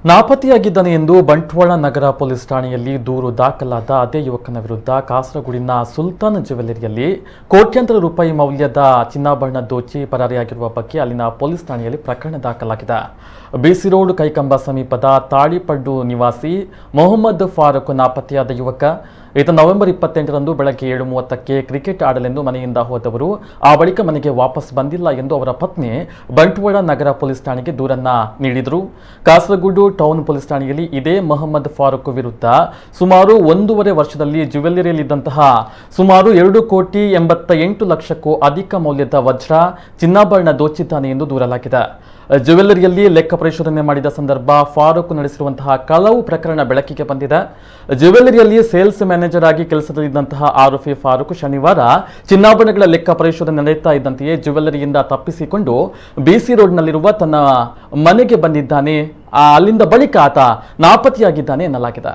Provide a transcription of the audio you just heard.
ನಾಪತ್ತೆಯಾಗಿದ್ದಾನೆ ಎಂದು ಬಂಟ್ವಾಳ ನಗರ ಪೊಲೀಸ್ ಠಾಣೆಯಲ್ಲಿ ದೂರು ದಾಖಲಾದ ಅದೇ ಯುವಕನ ವಿರುದ್ಧ ಕಾಸರಗೋಡಿನ ಸುಲ್ತಾನ್ ಜ್ಯುವೆಲ್ಲರಿಯಲ್ಲಿ ಕೋಟ್ಯಾಂತರ ರೂಪಾಯಿ ಮೌಲ್ಯದ ಚಿನ್ನಾಭರಣ ದೋಚಿ ಪರಾರಿಯಾಗಿರುವ ಬಗ್ಗೆ ಅಲ್ಲಿನ ಪೊಲೀಸ್ ಠಾಣೆಯಲ್ಲಿ ಪ್ರಕರಣ ದಾಖಲಾಗಿದೆ. ಬಿಸಿ ರೋಡ್ ಕೈಕಂಬ ಸಮೀಪದ ತಾಳಿಪಡ್ಡು ನಿವಾಸಿ ಮೊಹಮ್ಮದ್ ಫಾರೂಕ್ ನಾಪತ್ತೆಯಾದ ಯುವಕ. ಈತ ನವೆಂಬರ್ 28ರಂದು ಬೆಳಗ್ಗೆ 7:30ಕ್ಕೆ ಕ್ರಿಕೆಟ್ ಆಡಲೆಂದು ಮನೆಯಿಂದ ಹೋದವರು ಆ ಬಳಿಕ ಮನೆಗೆ ವಾಪಸ್ ಬಂದಿಲ್ಲ ಎಂದು ಅವರ ಪತ್ನಿ ಬಂಟ್ವಾಳ ನಗರ ಪೊಲೀಸ್ ಠಾಣೆಗೆ ದೂರನ್ನ ನೀಡಿದರು. ಕಾಸರಗೋಡು ಟೌನ್ ಪೊಲೀಸ್ ಠಾಣೆಯಲ್ಲಿ ಇದೇ ಮೊಹಮ್ಮದ್ ಫಾರೂಕ್ ವಿರುದ್ಧ ಸುಮಾರು 1.5 ವರ್ಷದಲ್ಲಿ ಜ್ಯುವೆಲ್ಲರಿಯಲ್ಲಿದ್ದಂತಹ ಸುಮಾರು 2,88 ಲಕ್ಷಕ್ಕೂ ಅಧಿಕ ಮೌಲ್ಯದ ವಜ್ರ ಚಿನ್ನಾಭರಣ ದೋಚಿದ್ದಾನೆ ಎಂದು ದೂರಲಾಗಿದೆ. ಜ್ಯುವೆಲ್ಲರಿಯಲ್ಲಿ ಲೆಕ್ಕ ಪರಿಶೋಧನೆ ಮಾಡಿದ ಸಂದರ್ಭ ಫಾರೂಕ್ ನಡೆಸಿರುವಂತಹ ಕಳವು ಪ್ರಕರಣ ಬೆಳಕಿಗೆ ಬಂದಿದೆ. ಜ್ಯುವೆಲ್ಲರಿಯಲ್ಲಿ ಸೇಲ್ಸ್ ಮ್ಯಾನೇಜರ್ ಆಗಿ ಕೆಲಸದಲ್ಲಿದ್ದಂತಹ ಆರೋಪಿ ಫಾರೂಕ್ ಶನಿವಾರ ಚಿನ್ನಾಭರಣಗಳ ಲೆಕ್ಕ ಪರಿಶೋಧನೆ ನಡೆಯುತ್ತಾ ಇದ್ದಂತೆಯೇ ಜ್ಯುವೆಲ್ಲರಿಯಿಂದ ತಪ್ಪಿಸಿಕೊಂಡು ಬಿಸಿ ರೋಡ್ನಲ್ಲಿರುವ ತನ್ನ ಮನೆಗೆ ಬಂದಿದ್ದಾನೆ. ಅಲ್ಲಿಂದ ಬಳಿಕ ಆತ ನಾಪತ್ತೆಯಾಗಿದ್ದಾನೆ ಎನ್ನಲಾಗಿದೆ.